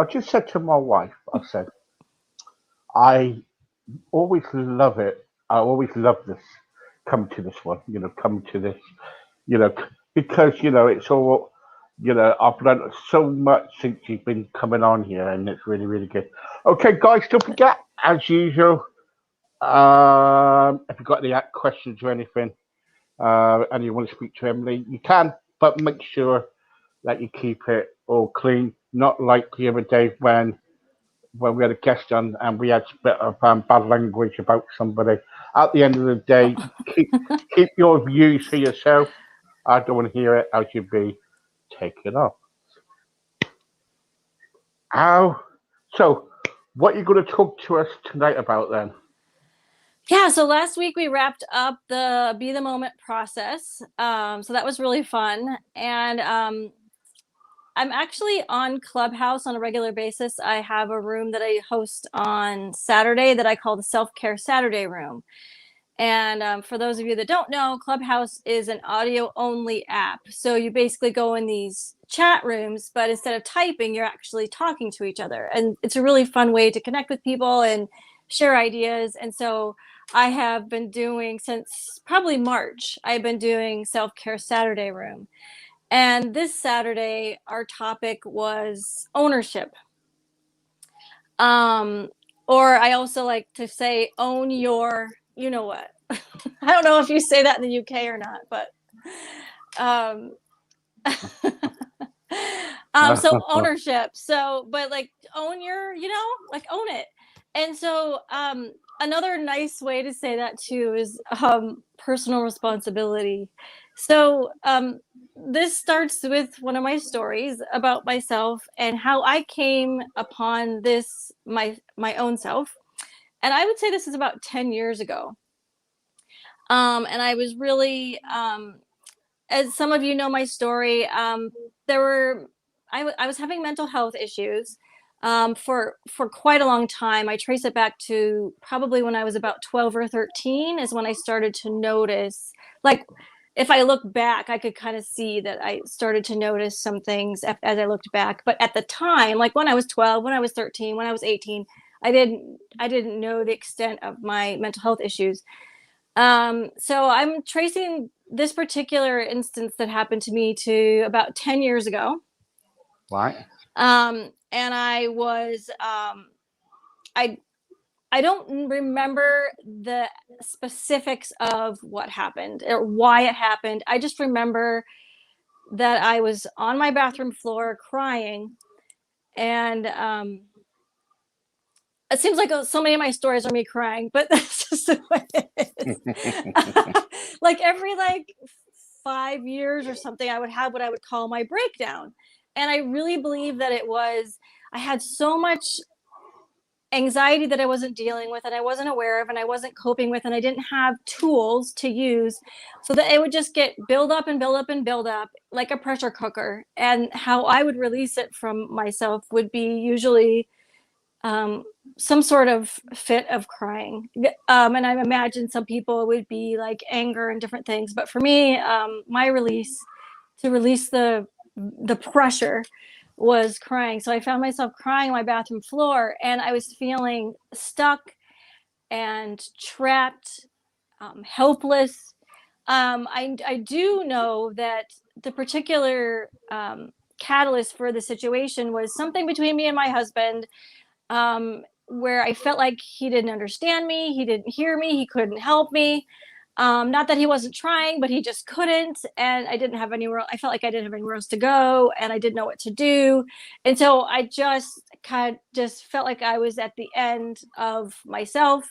I just said to my wife, I said, I always love it. I always love this. Come to this one, come to this, you know, because it's all, I've learned so much since you've been coming on here, and it's really, really good. Okay, guys, don't forget, as usual, if you've got any questions or anything, and you want to speak to Emily, you can, but make sure that you keep it all clean. Not like the other day when we had a guest on and we had a bit of bad language about somebody. At the end of the day, keep your views for yourself. I don't want to hear it as you be taken off. How? So, what are you going to talk to us tonight about then? Yeah, so last week we wrapped up the Be the Moment process. So that was really fun. And I'm actually on Clubhouse on a regular basis. I have a room that I host on Saturday that I call the Self-Care Saturday Room. And for those of you that don't know, Clubhouse is an audio only app. So you basically go in these chat rooms, but instead of typing, you're actually talking to each other. And it's a really fun way to connect with people and share ideas. And so I have been doing, since probably March, I've been doing Self-Care Saturday Room. And this Saturday, our topic was ownership. Um, or I also like to say, own your, you know what. I don't know if you say that in the UK or not, but um, so ownership. So, but like own your, like own it. And so another nice way to say that too is personal responsibility. So this starts with one of my stories about myself and how I came upon this, my own self. And I would say this is about 10 years ago. And I was really, as some of you know my story, there were, I was having mental health issues for quite a long time. I trace it back to probably when I was about 12 or 13 is when I started to notice, like, if I look back, I could kind of see that I started to notice some things as I looked back. But at the time, like when I was 12, when I was 13, when I was 18, I didn't know the extent of my mental health issues. So I'm tracing this particular instance that happened to me to about 10 years ago. Right. And I was, I don't remember the specifics of what happened or why it happened. I just remember that I was on my bathroom floor crying, and it seems like so many of my stories are me crying, but that's just the way it is. Like every 5 years or something, I would have what I would call my breakdown. And I really believe that I had so much anxiety that I wasn't dealing with and I wasn't aware of and I wasn't coping with, and I didn't have tools to use, so that it would just get build up and build up and build up like a pressure cooker. And how I would release it from myself would be usually some sort of fit of crying. And I imagine some people would be like anger and different things. But for me, my to release the pressure was crying. So I found myself crying on my bathroom floor, and I was feeling stuck and trapped, helpless. I do know that the particular catalyst for the situation was something between me and my husband, where I felt like he didn't understand me, he didn't hear me, he couldn't help me. Not that he wasn't trying, but he just couldn't. And I didn't have anywhere. I felt like I didn't have anywhere else to go, and I didn't know what to do. And so I just just felt like I was at the end of myself.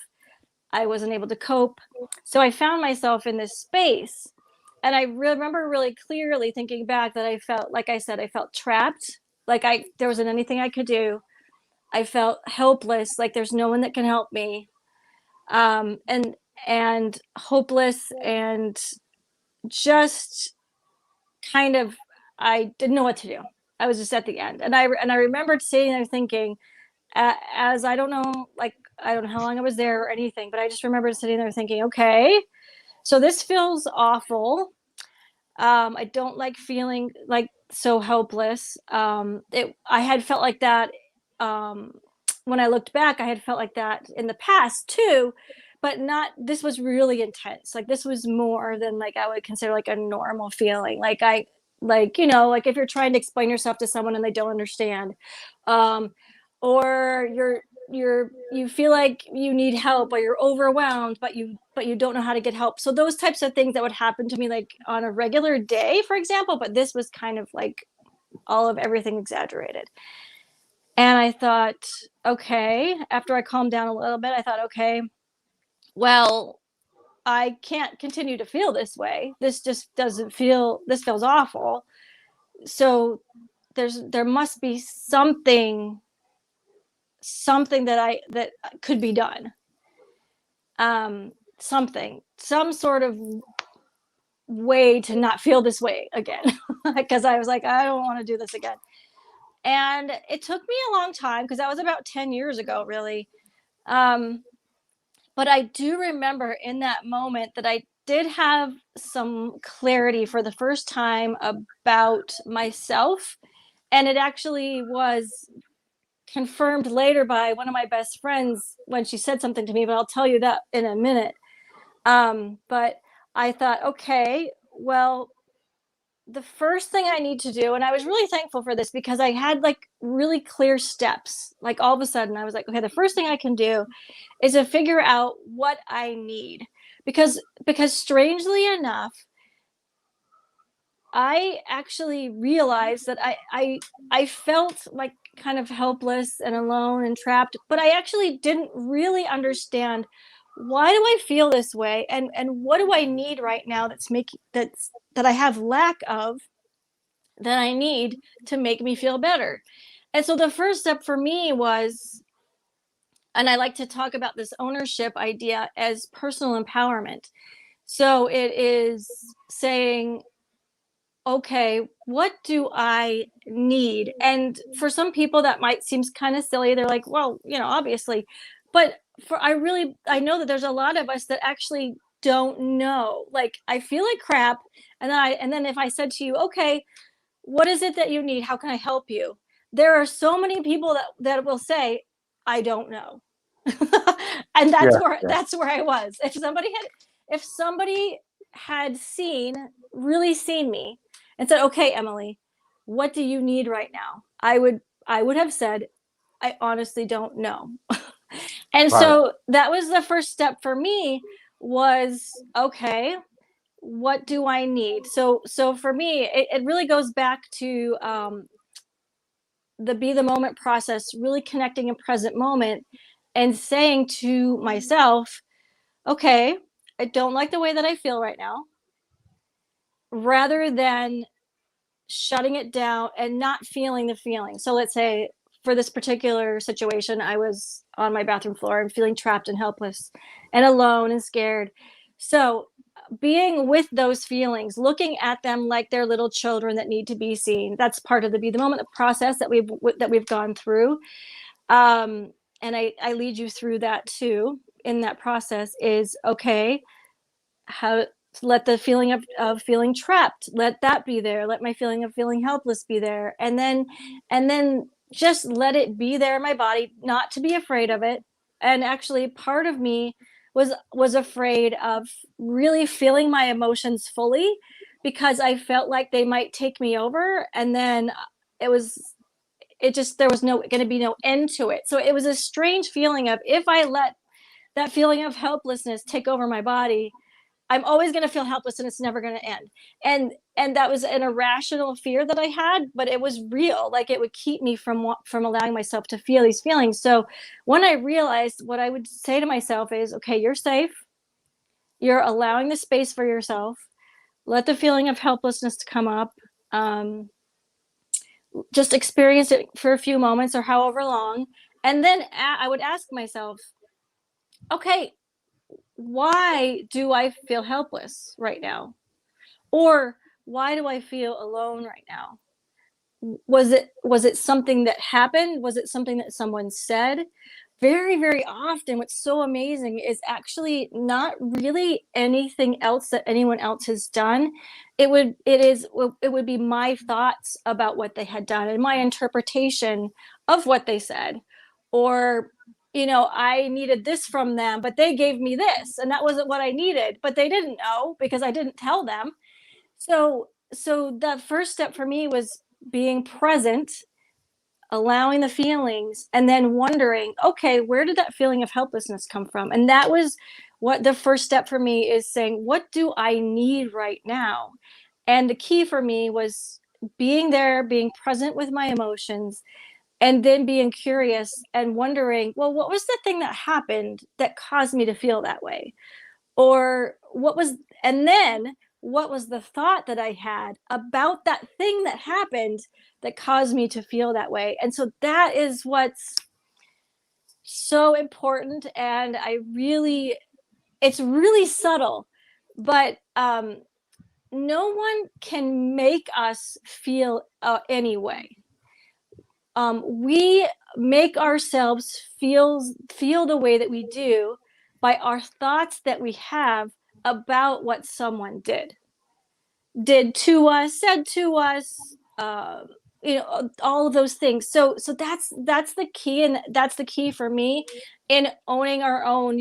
I wasn't able to cope. So I found myself in this space. And I remember really clearly thinking back that I felt, like I said, I felt trapped. Like there wasn't anything I could do. I felt helpless, like there's no one that can help me, and hopeless, and just kind of, I didn't know what to do. I was just at the end, and I remembered sitting there thinking, as I don't know, like I don't know how long I was there or anything, but I just remembered sitting there thinking, okay, so this feels awful. I don't like feeling like so helpless. I had felt like that when I looked back, I had felt like that in the past too, but not, this was really intense. Like this was more than like I would consider like a normal feeling. Like, you know, like if you're trying to explain yourself to someone and they don't understand, um, or you feel like you need help, or you're overwhelmed, but you don't know how to get help. So those types of things that would happen to me like on a regular day, for example, but this was kind of like all of everything exaggerated. And I thought, okay, after I calmed down a little bit, I thought, okay, well, I can't continue to feel this way. This just doesn't feel, this feels awful. So there must be something that could be done. Some sort of way to not feel this way again. Because I was like, I don't want to do this again. And it took me a long time, because that was about 10 years ago, really. Um, but I do remember in that moment that I did have some clarity for the first time about myself. And it actually was confirmed later by one of my best friends when she said something to me, but I'll tell you that in a minute. But I thought, okay, well, the first thing I need to do, and I was really thankful for this because I had like really clear steps. Like all of a sudden, I was like, okay, the first thing I can do is to figure out what I need. Because strangely enough, I actually realized that I felt like kind of helpless and alone and trapped, but I actually didn't really understand, why do I feel this way, and what do I need right now that I have lack of, that I need to make me feel better. And so the first step for me was, and I like to talk about this ownership idea as personal empowerment. So it is saying, okay, what do I need? And for some people that might seem kind of silly. They're like, well, you know, obviously. But I know that there's a lot of us that actually don't know. Like I feel like crap. And then if I said to you, okay, what is it that you need? How can I help you? There are so many people that will say, I don't know. And Yeah, yeah, that's where I was. If somebody had really seen me and said, okay, Emilie, what do you need right now? I would have said, I honestly don't know. And right. so that was the first step for me, was okay, what do I need? So for me, it really goes back to the be the moment process, really connecting in present moment and saying to myself, okay, I don't like the way that I feel right now, rather than shutting it down and not feeling the feeling. So let's say for this particular situation, I was on my bathroom floor and feeling trapped and helpless and alone and scared. So being with those feelings, looking at them like they're little children that need to be seen. That's part of the be the moment process that we've gone through. And I lead you through that too. In that process is, okay, how, let the feeling of feeling trapped, let that be there, let my feeling of feeling helpless be there, and then just let it be there in my body, not to be afraid of it. And actually part of me was afraid of really feeling my emotions fully, because I felt like they might take me over, and then it just, there was no going to be no end to it. So it was a strange feeling of, if I let that feeling of helplessness take over my body, I'm always going to feel helpless and it's never going to end. And that was an irrational fear that I had, but it was real. Like it would keep me from allowing myself to feel these feelings. So when I realized, what I would say to myself is, okay, you're safe. You're allowing the space for yourself. Let the feeling of helplessness come up. Just experience it for a few moments or however long. And then I would ask myself, okay, why do I feel helpless right now? Or why do I feel alone right now? Was it something that happened? Was it something that someone said? very, very often what's so amazing is actually not really anything else that anyone else has done. It would be my thoughts about what they had done and my interpretation of what they said. Or, I needed this from them, but they gave me this, and that wasn't what I needed, but they didn't know because I didn't tell them. So the first step for me was being present, allowing the feelings, and then wondering, okay, where did that feeling of helplessness come from? And that was what the first step for me is, saying, what do I need right now? And the key for me was being there, being present with my emotions, and then being curious and wondering, well, what was the thing that happened that caused me to feel that way? Or and then what was the thought that I had about that thing that happened that caused me to feel that way? And so that is what's so important. And it's really subtle, but no one can make us feel any way. We make ourselves feel the way that we do by our thoughts that we have about what someone did to us, said to us, all of those things. So that's the key, and that's the key for me in owning our own,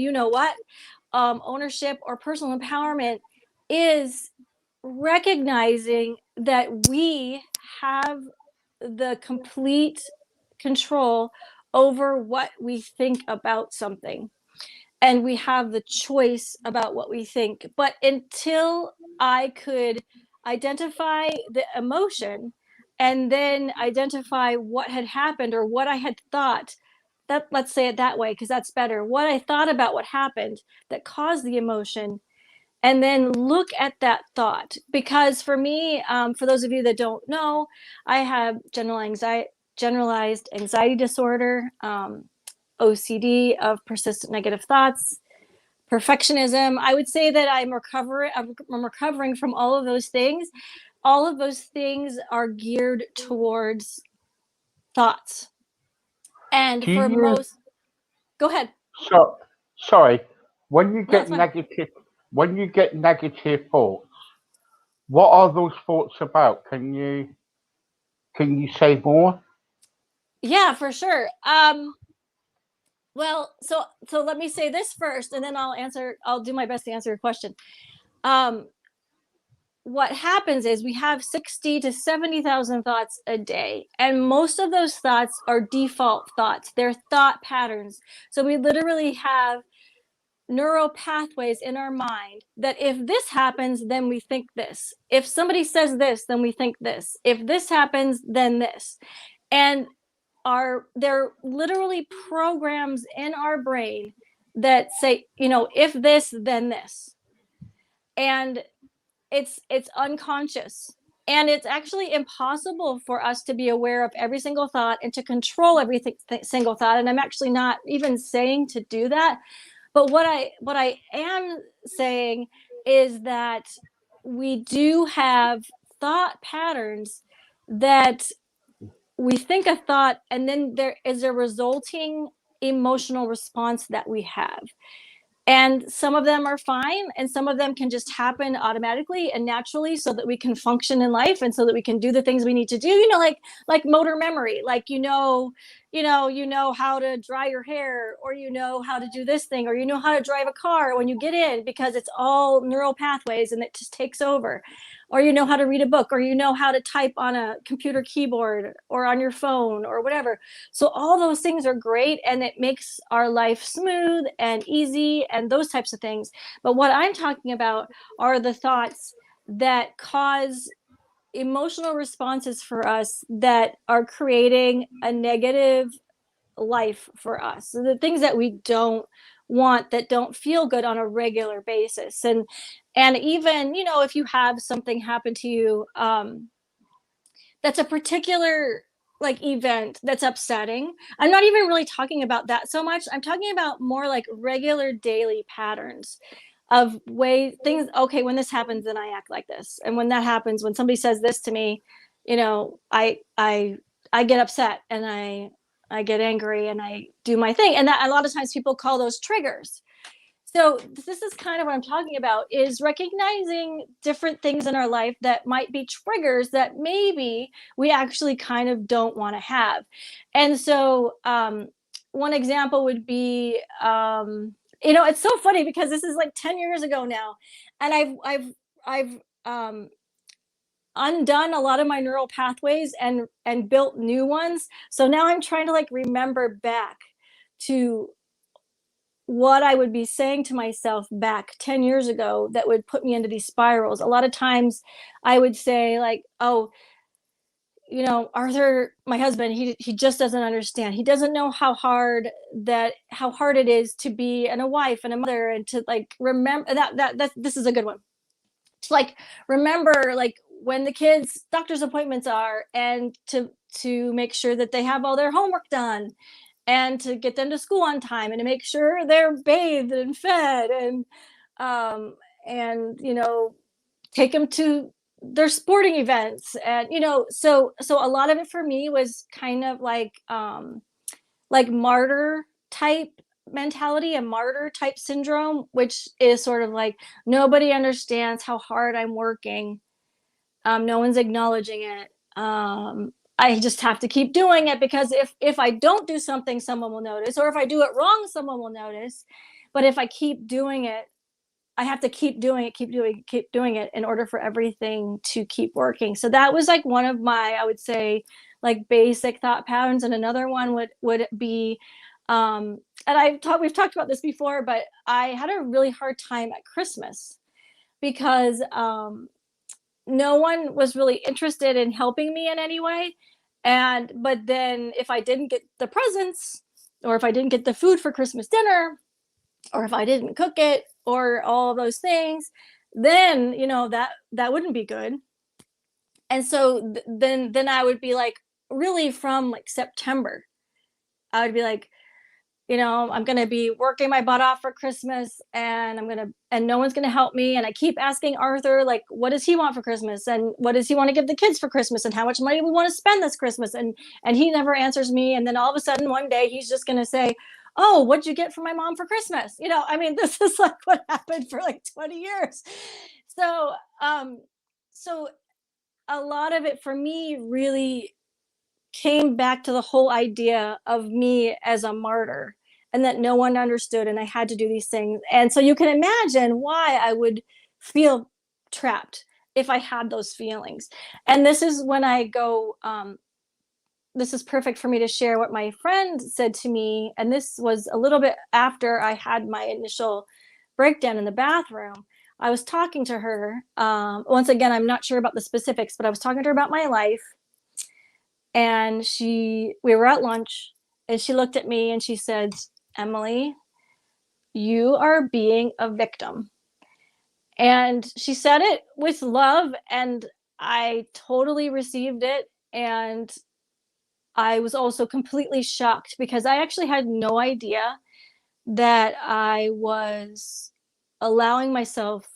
ownership or personal empowerment, is recognizing that we have the complete control over what we think about something, and we have the choice about what we think. But until I could identify the emotion and then identify what had happened or what I had thought, that, let's say it that way because that's better, what I thought about what happened that caused the emotion, and then look at that thought. Because for me, for those of you that don't know, I have generalized anxiety disorder, OCD of persistent negative thoughts, perfectionism. I would say that I'm recovering from all of those things. All of those things are geared towards thoughts. And Do for you most, go ahead. so sorry, when you No, get it's fine. negative thoughts, what are those thoughts about? Can you say more? Yeah, for sure. Well, so let me say this first, and then I'll do my best to answer your question. Um, what happens is we have 60 to 70,000 thoughts a day, and most of those thoughts are default thoughts. They're thought patterns. So we literally have neural pathways in our mind that if this happens, then we think this. If somebody says this, then we think this. If this happens, then this. And they're literally programs in our brain that say, if this, then this. And it's unconscious, and it's actually impossible for us to be aware of every single thought and to control single thought. And I'm actually not even saying to do that, but what I am saying is that we do have thought patterns that we think a thought, and then there is a resulting emotional response that we have. And some of them are fine, and some of them can just happen automatically and naturally so that we can function in life and so that we can do the things we need to do, like motor memory, like how to dry your hair, or how to do this thing, or how to drive a car when you get in, because it's all neural pathways and it just takes over. Or how to read a book, or how to type on a computer keyboard or on your phone or whatever. So all those things are great, and it makes our life smooth and easy and those types of things. But what I'm talking about are the thoughts that cause emotional responses for us that are creating a negative life for us. So the things that we don't want, that don't feel good on a regular basis. And even, if you have something happen to you, that's a particular like event that's upsetting. I'm not even really talking about that so much. I'm talking about more like regular daily patterns of way things. Okay, when this happens, then I act like this, and when that happens, when somebody says this to me, I get upset, and I get angry and I do my thing. And that a lot of times people call those triggers. So this is kind of what I'm talking about, is recognizing different things in our life that might be triggers that maybe we actually kind of don't want to have. And so one example would be, it's so funny because this is like 10 years ago now, and I've undone a lot of my neural pathways and built new ones. So now I'm trying to like remember back to what I would be saying to myself back 10 years ago that would put me into these spirals. A lot of times I would say like, oh, Arthur, my husband, he just doesn't understand. He doesn't know how hard it is to be and a wife and a mother, and to like remember that this is a good one. To like remember like when the kids' doctor's appointments are, and to make sure that they have all their homework done, and to get them to school on time, and to make sure they're bathed and fed, um and take them to their sporting events. And so a lot of it for me was kind of like martyr type mentality and martyr type syndrome, which is sort of like nobody understands how hard I'm working. No one's acknowledging it. I just have to keep doing it, because if I don't do something, someone will notice, or if I do it wrong, someone will notice. But if I keep doing it, I have to keep doing it, keep doing it in order for everything to keep working. So that was like one of my, I would say, like basic thought patterns. And another one would be, and we've talked about this before, but I had a really hard time at Christmas because no one was really interested in helping me in any way. But then if I didn't get the presents, or if I didn't get the food for Christmas dinner, or if I didn't cook it, or all those things, then that wouldn't be good. And so then I would be like, really from like September, I would be like, I'm going to be working my butt off for Christmas, and and no one's going to help me. And I keep asking Arthur, like, what does he want for Christmas? And what does he want to give the kids for Christmas? And how much money we want to spend this Christmas? And he never answers me. And then all of a sudden one day he's just going to say, oh, what'd you get for my mom for Christmas? This is like what happened for like 20 years. So, so a lot of it for me really came back to the whole idea of me as a martyr, and that no one understood, and I had to do these things. And so you can imagine why I would feel trapped if I had those feelings. And this is when I go, this is perfect for me to share what my friend said to me. And this was a little bit after I had my initial breakdown in the bathroom. I was talking to her. Once again, I'm not sure about the specifics, but I was talking to her about my life. And we were at lunch, and she looked at me and she said, Emilie, you are being a victim. And she said it with love, and I totally received it. And I was also completely shocked, because I actually had no idea that I was allowing myself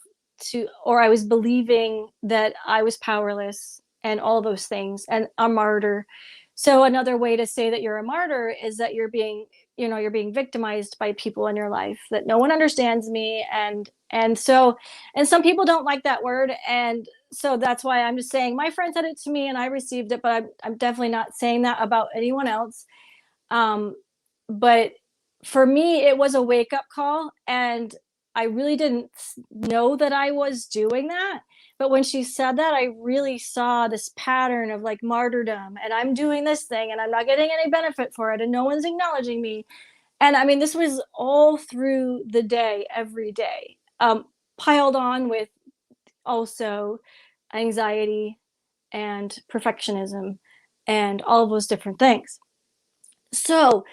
or I was believing that I was powerless and all those things, and a martyr. So another way to say that you're a martyr is that you're being victimized by people in your life, that no one understands me. And some people don't like that word. And so that's why I'm just saying, my friend said it to me and I received it, but I'm definitely not saying that about anyone else. But for me, it was a wake up call, and I really didn't know that I was doing that. But when she said that, I really saw this pattern of like martyrdom, and I'm doing this thing and I'm not getting any benefit for it, and no one's acknowledging me. And I mean, this was all through the day, every day, piled on with also anxiety and perfectionism and all of those different things. So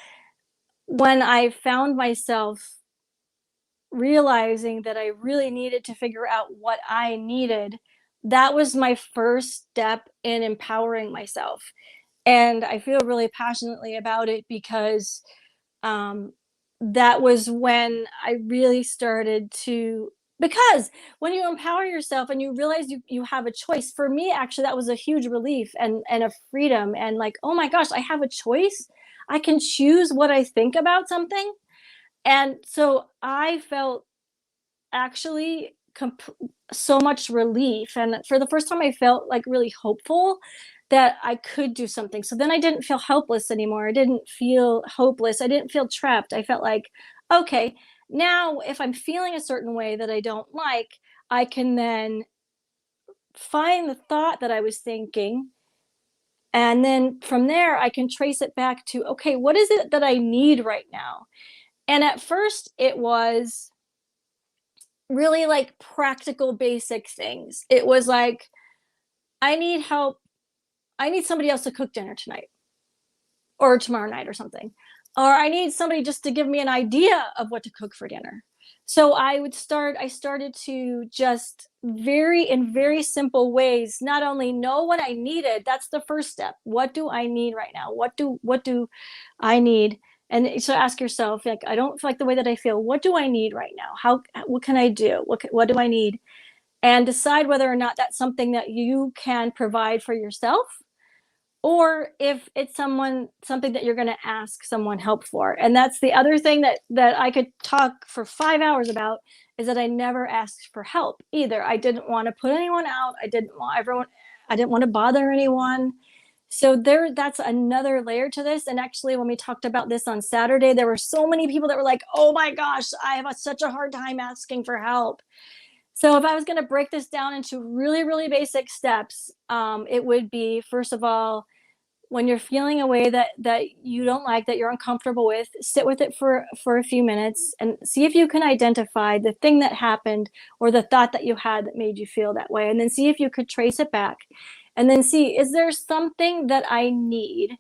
when I found myself realizing that I really needed to figure out what I needed, that was my first step in empowering myself. And I feel really passionately about it because that was when I really started to, because when you empower yourself and you realize you have a choice, for me, actually, that was a huge relief and a freedom, and like, oh my gosh, I have a choice. I can choose what I think about something. And so I felt actually so much relief. And for the first time, I felt like really hopeful that I could do something. So then I didn't feel helpless anymore. I didn't feel hopeless. I didn't feel trapped. I felt like, okay, now if I'm feeling a certain way that I don't like, I can then find the thought that I was thinking. And then from there, I can trace it back to, okay, what is it that I need right now? And at first, it was really like practical, basic things. It was like, I need help. I need somebody else to cook dinner tonight or tomorrow night or something. Or I need somebody just to give me an idea of what to cook for dinner. So I started to just in very simple ways, not only know what I needed, that's the first step. What do I need right now? What do I need? And so ask yourself, like, I don't feel like the way that I feel. What do I need right now? What can I do? What do I need? And decide whether or not that's something that you can provide for yourself, or if it's something that you're going to ask someone help for. And that's the other thing that I could talk for 5 hours about, is that I never asked for help either. I didn't want to put anyone out. I didn't want to bother anyone. So that's another layer to this. And actually, when we talked about this on Saturday, there were so many people that were like, oh my gosh, I have such a hard time asking for help. So if I was going to break this down into really, really basic steps, it would be, first of all, when you're feeling a way that you don't like, that you're uncomfortable with, sit with it for a few minutes and see if you can identify the thing that happened or the thought that you had that made you feel that way. And then see if you could trace it back. And then see, is there something that I need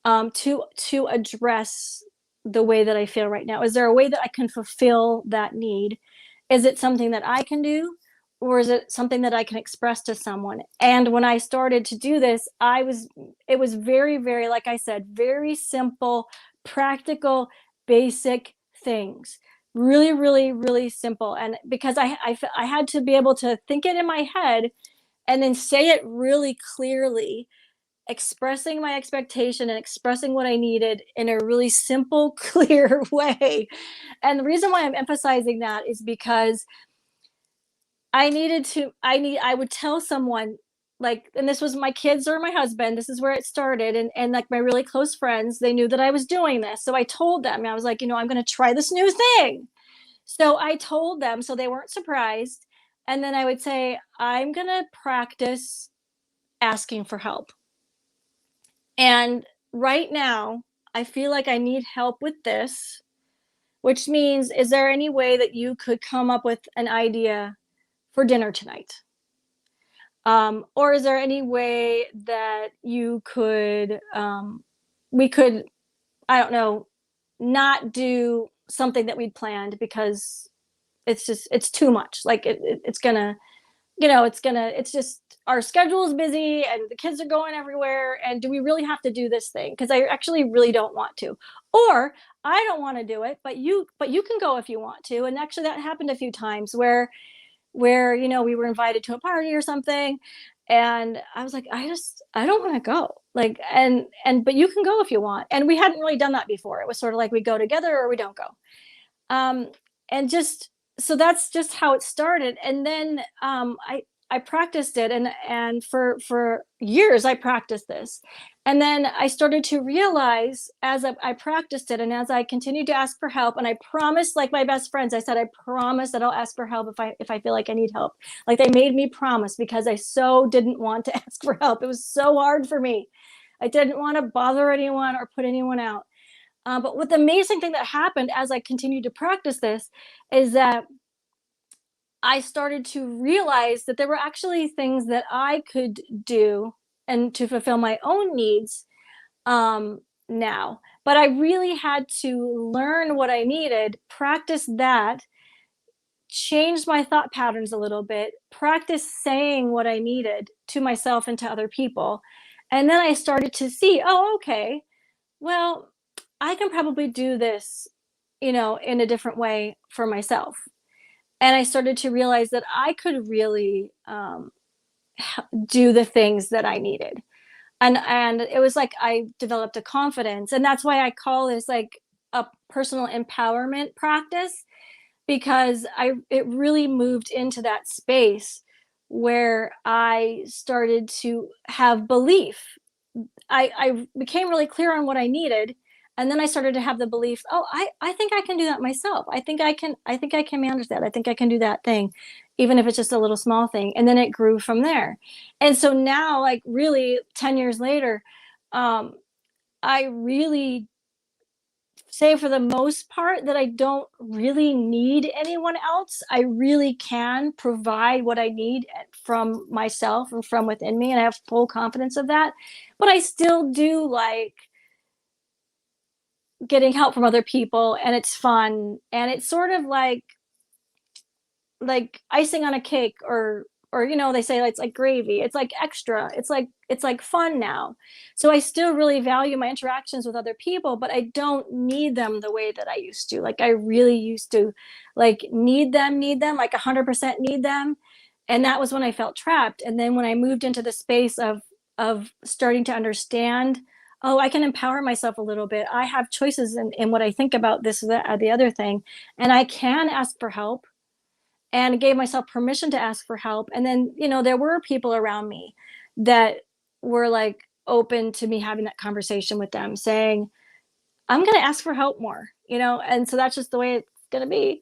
to address the way that I feel right now? Is there a way that I can fulfill that need? Is it something that I can do, or is it something that I can express to someone? And when I started to do this, it was very, very, like I said, very simple, practical, basic things. Really, really, really simple. And because I had to be able to think it in my head and then say it really clearly, expressing my expectation and expressing what I needed in a really simple, clear way. And the reason why I'm emphasizing that is because I would tell someone, like, and this was my kids or my husband, this is where it started. And like my really close friends, they knew that I was doing this. So I told them, I was like, I'm going to try this new thing. So I told them, so they weren't surprised. And then I would say, I'm going to practice asking for help. And right now, I feel like I need help with this, which means, is there any way that you could come up with an idea for dinner tonight? Or is there any way that you could, we could, I don't know, not do something that we'd planned because it's too much. Like it's gonna, it's just, our schedule is busy and the kids are going everywhere. And do we really have to do this thing? Because I actually really don't want to. Or I don't want to do it, but you can go if you want to. And actually that happened a few times where we were invited to a party or something, and I was like, I don't want to go, like, but you can go if you want. And we hadn't really done that before. It was sort of like, we go together or we don't go. And just, so that's just how it started. And then I practiced it, and for years I practiced this. And then I started to realize, as I practiced it and as I continued to ask for help, and I promised, like my best friends, I said, I promise that I'll ask for help if I feel like I need help. Like, they made me promise, because I so didn't want to ask for help. It was so hard for me. I didn't want to bother anyone or put anyone out. But what the amazing thing that happened as I continued to practice this is that I started to realize that there were actually things that I could do and to fulfill my own needs now. But I really had to learn what I needed, practice that, change my thought patterns a little bit, practice saying what I needed to myself and to other people. And then I started to see, oh, okay, well, I can probably do this, in a different way for myself. And I started to realize that I could really do the things that I needed. And it was like I developed a confidence, and that's why I call this like a personal empowerment practice, because it really moved into that space where I started to have belief. I became really clear on what I needed, and then I started to have the belief, oh, I think I can do that myself. I think I can manage that. I think I can do that thing, even if it's just a little small thing. And then it grew from there. And so now, like really 10 years later, um, I really say for the most part that I don't really need anyone else. I really can provide what I need from myself and from within me, and I have full confidence of that. But I still do like getting help from other people, and it's fun, and it's sort of like icing on a cake, or they say it's like gravy, it's like extra, it's like fun now. So I still really value my interactions with other people, but I don't need them the way that I used to. Like I really used to like need them like 100% need them. And that was when I felt trapped. And then when I moved into the space of starting to understand, oh, I can empower myself a little bit, I have choices in what I think about this, that, or the other thing, and I can ask for help, and gave myself permission to ask for help. And then, there were people around me that were like open to me having that conversation with them, saying, I'm going to ask for help more, and so that's just the way it's going to be.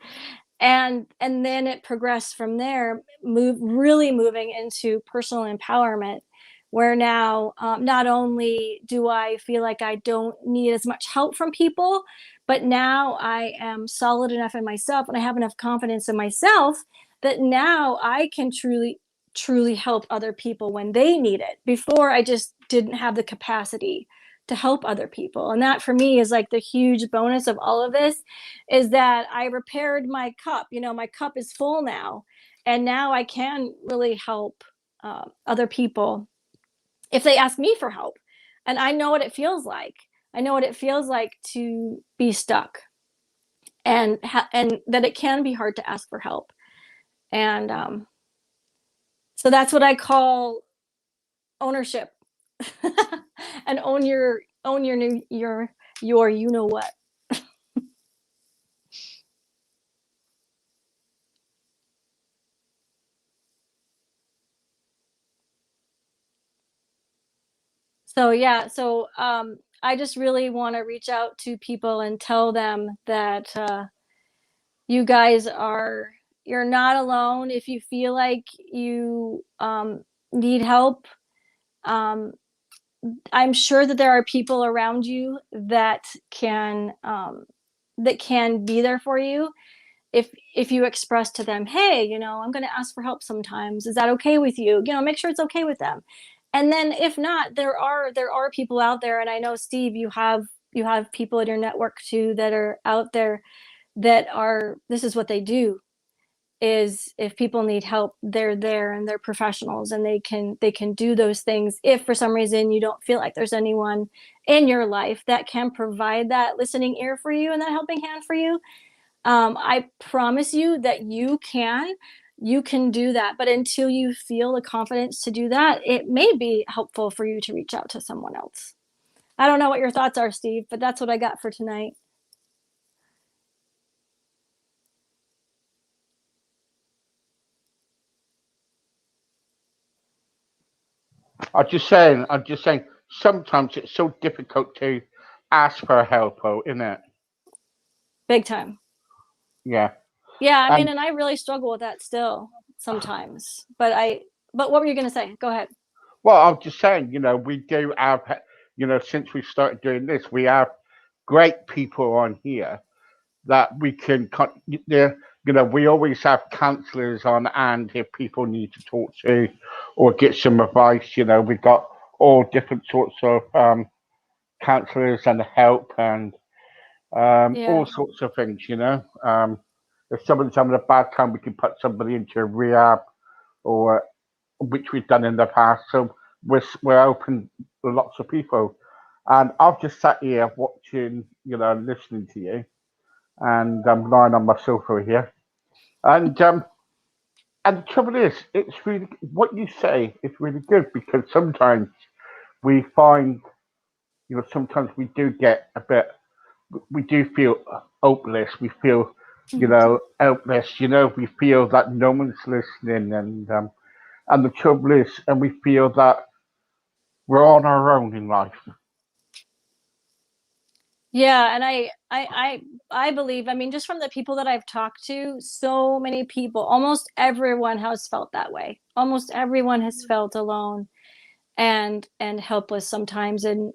And then it progressed from there, really moving into personal empowerment, where now, not only do I feel like I don't need as much help from people, but now I am solid enough in myself, and I have enough confidence in myself that now I can truly help other people when they need it. Before, I just didn't have the capacity to help other people. And that for me is like the huge bonus of all of this, is that I repaired my cup. My cup is full now. And now I can really help other people if they ask me for help. And I know what it feels like. I know what it feels like to be stuck, and that it can be hard to ask for help. And so that's what I call ownership. And own your new your you know what. So yeah, so I just really want to reach out to people and tell them that you guys you're not alone. If you feel like you need help, um, I'm sure that there are people around you that can be there for you. If you express to them, hey, I'm going to ask for help sometimes, is that okay with you? Make sure it's okay with them. And then if not, there are people out there, and I know, Steve, you have people in your network too that are out there, that are this is what they do, is if people need help, they're there, and they're professionals, and they can do those things. If for some reason you don't feel like there's anyone in your life that can provide that listening ear for you and that helping hand for you, I promise you that you can do that. But until you feel the confidence to do that, it may be helpful for you to reach out to someone else. I don't know what your thoughts are, Steve, but that's what I got for tonight. I'm just saying, sometimes it's so difficult to ask for help, isn't it? Big time. Yeah. Yeah, I mean, And and I really struggle with that still sometimes. But what were you going to say? Go ahead. well, I'm just saying, we do have, since we started doing this, we have great people on here that we can, we always have counselors on hand if people need to talk to or get some advice. We've got all different sorts of counselors and help and all Yeah. sorts of things. If someone's having a bad time, we can put somebody into a rehab, or which we've done in the past. So we're open to lots of people. And I've just sat here watching, listening to you, and I'm lying on my sofa here. And the trouble is, it's really what you say is really good, because sometimes we find, sometimes we do get a bit, we do feel hopeless. We feel, helpless. We feel that no one's listening, and the trouble is, and we feel that we're on our own in life. Yeah, and I believe, I mean, just from the people that I've talked to, so many people, almost everyone has felt that way. Almost everyone has felt alone and helpless sometimes, and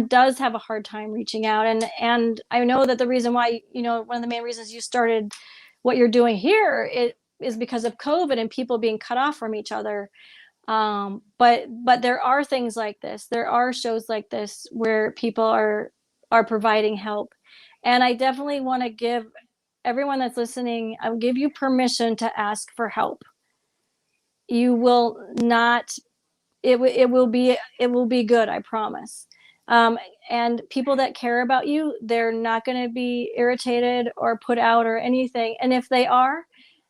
does have a hard time reaching out. And I know that the reason why, one of the main reasons you started what you're doing here, it is because of COVID and people being cut off from each other. But there are things like this. There are shows like this where people are providing help, and I definitely want to give everyone that's listening. I'll give you permission to ask for help. You will not. It will be good. I promise. Um, and people that care about you, they're not going to be irritated or put out or anything. And if they are,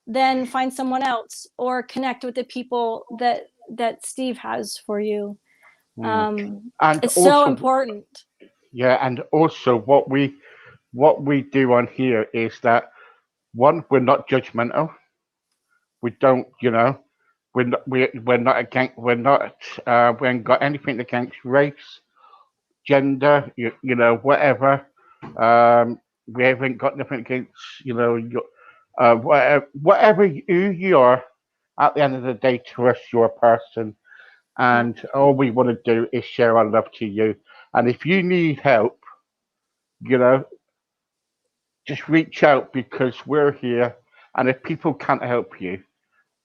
then find someone else or connect with the people that Steve has for you. Mm. And It's so also, important. yeah, and also what we do on here is that one, we're not judgmental. We don't, we're not against, we ain't got anything against race, gender, whatever. We haven't got nothing against, whatever who you are. At the end of the day, to us, you're a person, Yeah. and all we want to do is share our love to you. And if you need help, you know, just reach out because we're here. And if people can't help you,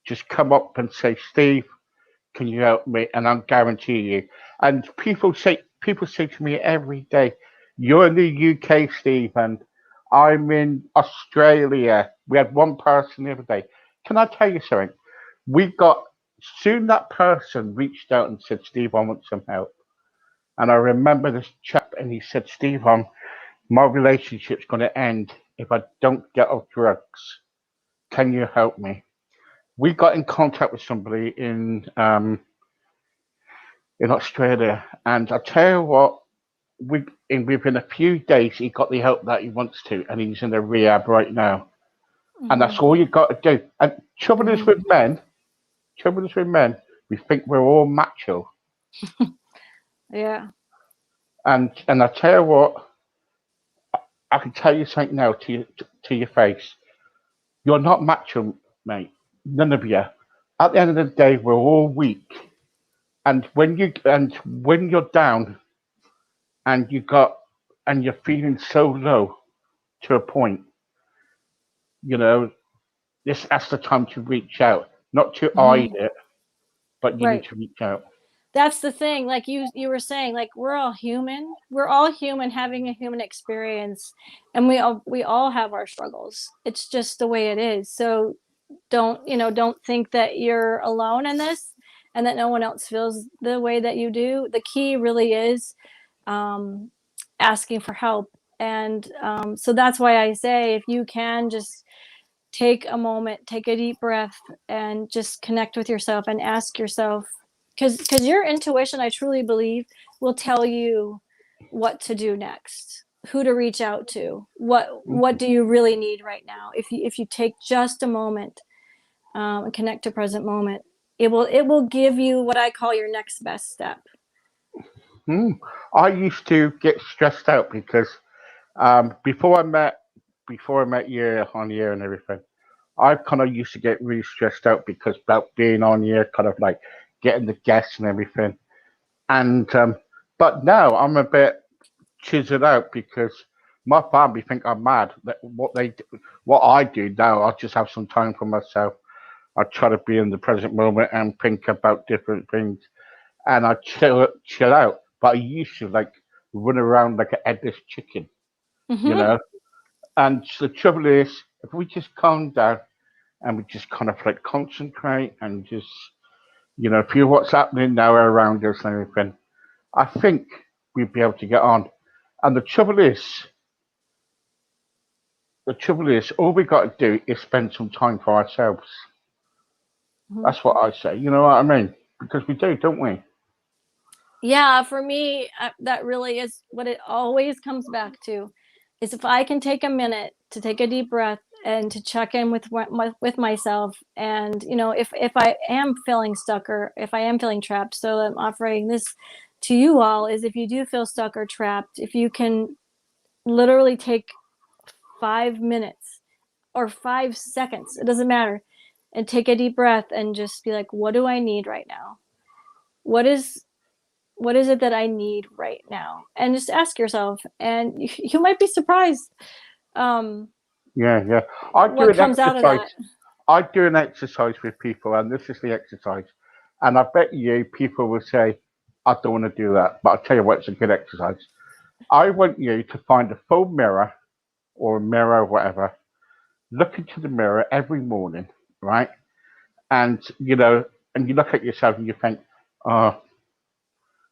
just come up and say, Steve, can you help me? And I'll guarantee you. And people say to me every day, you're in the UK, Steve, and I'm in Australia. We had one person the other day. Can I tell you something? We got soon that person reached out and said, Steve, I want some help. And I remember this chap, and he said, Steve, my relationship's going to end if I don't get off drugs. Can you help me? We got in contact with somebody in Australia, and I tell you what, within a few days he got the help that he wants to, and he's in a rehab right now. And that's Hmm. all you got to do. And Hmm. trouble is with men, we think we're all macho. Yeah. And I tell you what, I can tell you something now to your face. You're not macho, mate. None of you. At the end of the day, we're all weak. And when you're down and you're feeling so low to a point, you know, that's the time to reach out. Not to hide Hmm. it, but you need Right. to reach out. That's the thing, like you were saying, like we're all human having a human experience, and we all have our struggles. It's just the way it is. So don't think that you're alone in this, and that no one else feels the way that you do. The key really is um, asking for help. And so that's why I say, if you can just take a moment, take a deep breath, and just connect with yourself and ask yourself, because your intuition, I truly believe, will tell you what to do next, who to reach out to, what do you really need right now. If you take just a moment, and connect to present moment, it will give you what I call your next best step. Hmm. I used to get stressed out because um, before I met before I met you on here and everything, I kind of used to get really stressed out because about being on here, kind of like getting the guests and everything. And but now I'm a bit chiseled out because my family think I'm mad. That what I do now, I just have some time for myself. I try to be in the present moment and think about different things, and I chill out. But I used to like run around like a headless chicken, you Hmm. know. And the trouble is, if we just calm down and we just kind of like concentrate and just feel what's happening now around us and everything, I think we'd be able to get on. And the trouble is, all we got to do is spend some time for ourselves. Hmm. That's what I say. You know what I mean? Because we do, don't we? Yeah, for me, that really is what it always comes back to, is if I can take a minute to take a deep breath and to check in with with myself, and if I am feeling stuck or if I am feeling trapped. So I'm offering this to you all, is if you do feel stuck or trapped, if you can literally take 5 minutes or 5 seconds, it doesn't matter, and take a deep breath and just be like, what do I need right now? What is what is it that I need right now? And just ask yourself, and you might be surprised um, Yeah, yeah. I do what an comes out of exercise. that. I do an exercise with people, and this is the exercise. And I bet you people will say, I don't want to do that. But I'll tell you what, it's a good exercise. I want you to find a full mirror or a mirror or whatever, look into the mirror every morning, right? And, and you look at yourself and you think, oh,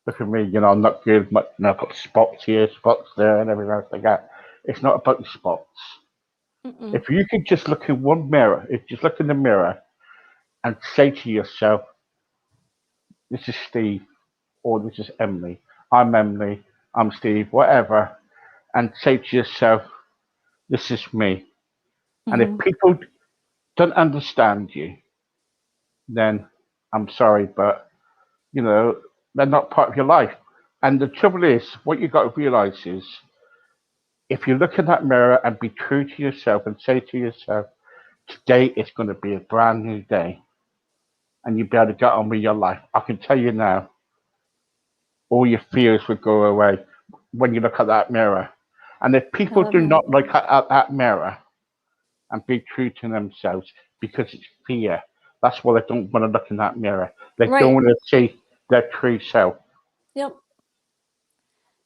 look at me, I'm not good. I've got spots here, spots there, and everything else like that. It's not about the spots. Mm-mm. If you could just look in one mirror, if just look in the mirror and say to yourself, this is Steve, or this is Emily. I'm Emily, I'm Steve, whatever. And say to yourself, this is me. And if Mm-hmm. people don't understand you, then I'm sorry, but, you know, they're not part of your life. And the trouble is, what you've got to realize is, if you look in that mirror and be true to yourself and say to yourself, today is going to be a brand new day, and you'll be able to get on with your life, I can tell you now, all your fears would go away when you look at that mirror. And if I people love do that. not look at that mirror and be true to themselves because it's fear, that's why they don't want to look in that mirror. They don't Right. want to see their true self. Yep.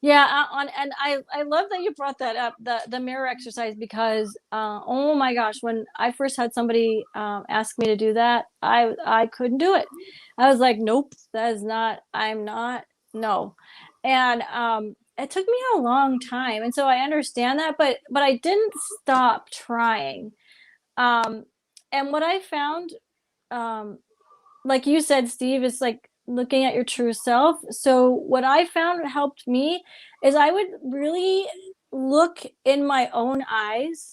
Yeah, and I love that you brought that up, the mirror exercise, because oh my gosh, when I first had somebody ask me to do that, I couldn't do it. I was like, nope, that is not, I'm not, no. And it took me a long time, and so I understand that, but I didn't stop trying. Um, and what I found, um, like you said, Steve, is like looking at your true self. So what I found helped me is I would really look in my own eyes.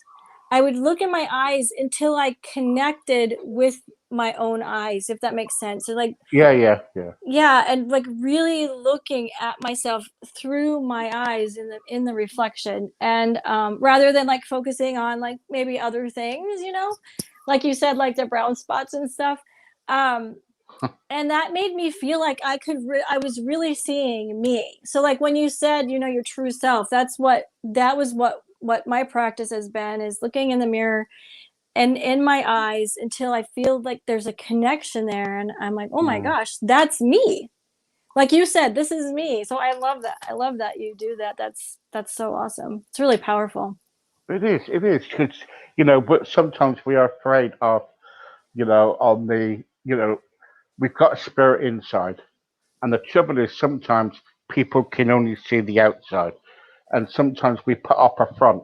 I would look in my eyes until I connected with my own eyes, if that makes sense. So like, Yeah, yeah, yeah. yeah, and like really looking at myself through my eyes in the reflection, and rather than like focusing on like maybe other things, like you said, like the brown spots and stuff. um and that made me feel like I was really seeing me. So like when you said, your true self, that was what my practice has been, is looking in the mirror and in my eyes until I feel like there's a connection there, and I'm like, oh my Mm. gosh, that's me. Like you said, this is me. So I love that. I love that you do that. That's so awesome. It's really powerful. It is, because, but sometimes we are afraid of, on the, we've got a spirit inside. And the trouble is, sometimes people can only see the outside, and sometimes we put up a front.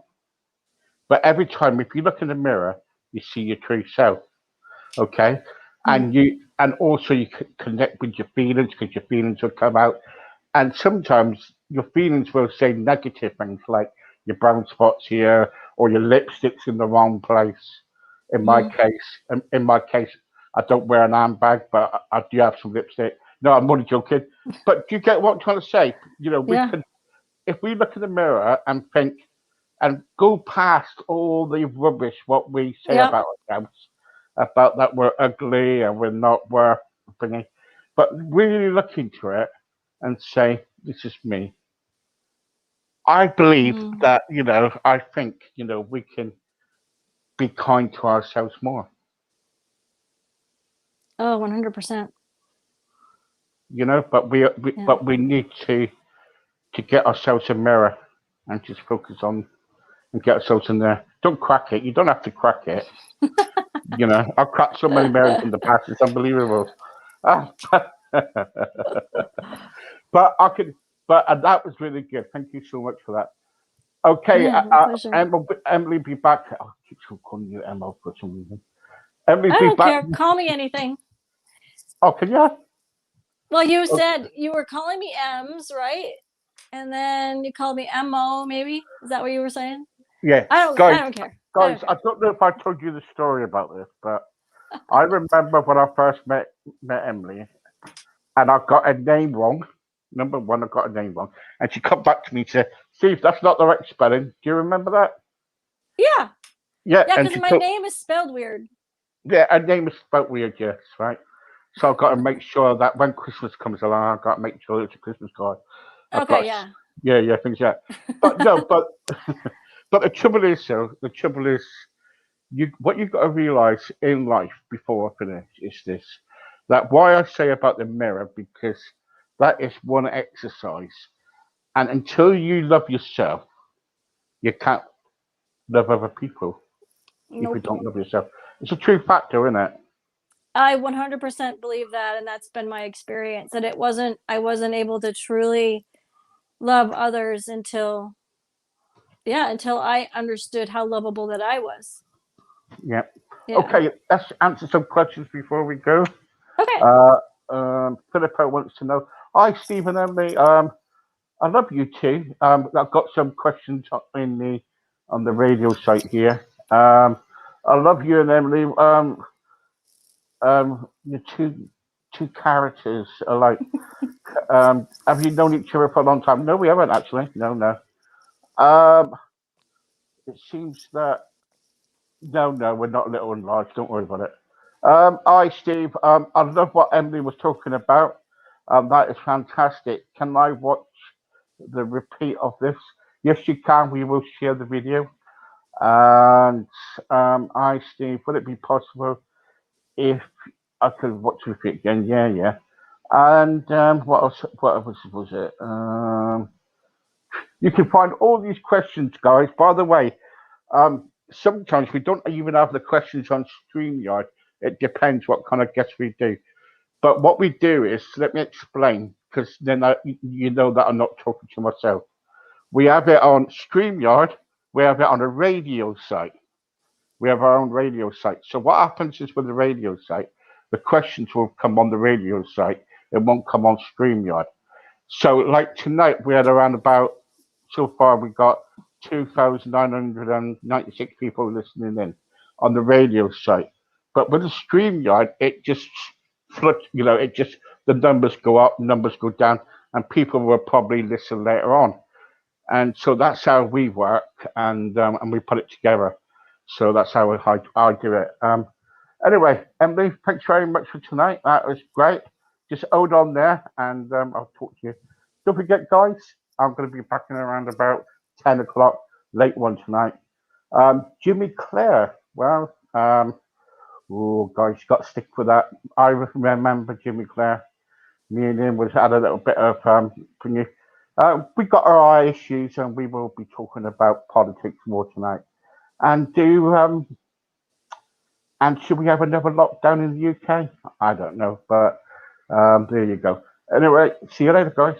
But every time, if you look in the mirror, you see your true self. Okay, Mm, and also you connect with your feelings because your feelings will come out. And sometimes your feelings will say negative things like your brown spots here or your lipstick's in the wrong place. mm, In my case, I don't wear an handbag, but I do have some lipstick. No, I'm only joking. But do you get what I'm trying to say? We yeah. can, if we look in the mirror and think and go past all the rubbish what we say Yep. about ourselves, about that we're ugly and we're not worth thingy, but really look into it and say, this is me. I believe Mm. that, I think, we can be kind to ourselves more, Oh, 100%. but Yeah. but we need to get ourselves a mirror and just focus on and get ourselves in there. Don't crack it. You don't have to crack it. I've cracked so many mirrors in the past. It's unbelievable. Ah, but I could, but that was really good. Thank you so much for that. Okay, Yeah, my pleasure. Emily, be back. I keep on calling you Emma for some reason. Emily, I be don't back. care. Call me anything. Oh, can you? Well, you said you were calling me M's, right? And then you called me Mo, maybe? Is that what you were saying? Yeah, I don't guys, care. guys, I don't know if I told you the story about this, but I remember when I first met Emily, and I got a name wrong. Number one, I got a name wrong, and she come back to me and said, "Steve, that's not the right spelling." Do you remember that? Yeah. Yeah, Yeah, and because she my told, name is spelled weird. yeah, her name is spelled weird, yes, right. So I've got to make sure that when Christmas comes along, I've got to make sure it's a Christmas card. I've got, Okay, yeah. yeah, things like that. But no, but the trouble is, though, the trouble is, what you've got to realize in life before I finish is this: that why I say about the mirror, because that is one exercise, and until you love yourself, you can't love other people if you Nope. don't love yourself. It's a true factor, isn't it? I 100% believe that, and that's been my experience. That I wasn't able to truly love others until, yeah, until I understood how lovable that I was. Yeah. Yeah. Okay, let's answer some questions before we go. Okay. Uh, Philippa wants to know. Hi, Stephen and Emily. I love you too. I've got some questions in the on the radio site here. I love you and Emily. You're two characters alike. Have you known each other for a long time? No, we haven't actually. No, no. Um, it seems that no, we're not little and large. Don't worry about it. Hi, Steve. I love what Emily was talking about. That is fantastic. Can I watch the repeat of this? Yes, you can. We will share the video. And hi, Steve. Would it be possible if I could watch the repeat again? Yeah, yeah. And what else? What else was it? You can find all these questions, guys. By the way, sometimes we don't even have the questions on StreamYard. It depends what kind of guests we do. But what we do is, let me explain, because then you know that I'm not talking to myself. We have it on StreamYard. We have it on a radio site. We have our own radio site. So what happens is with the radio site, the questions will come on the radio site. It won't come on StreamYard. So like tonight, we had around about, so far we got 2,996 people listening in on the radio site. But with the StreamYard, it just it just, the numbers go up, numbers go down, and people will probably listen later on. And so that's how we work, and we put it together. So that's how I do it. Anyway, Emily, thanks very much for tonight. That was great. Just hold on there, and I'll talk to you. Don't forget, guys, I'm going to be back in around about 10 o'clock, late one tonight. Jimmy Clare, well, oh, guys, you got to stick with that. I remember Jimmy Clare. Me and him was had a little bit of we got our issues, and we will be talking about politics more tonight. And should we have another lockdown in the UK? I don't know, but there you go. Anyway, see you later, guys.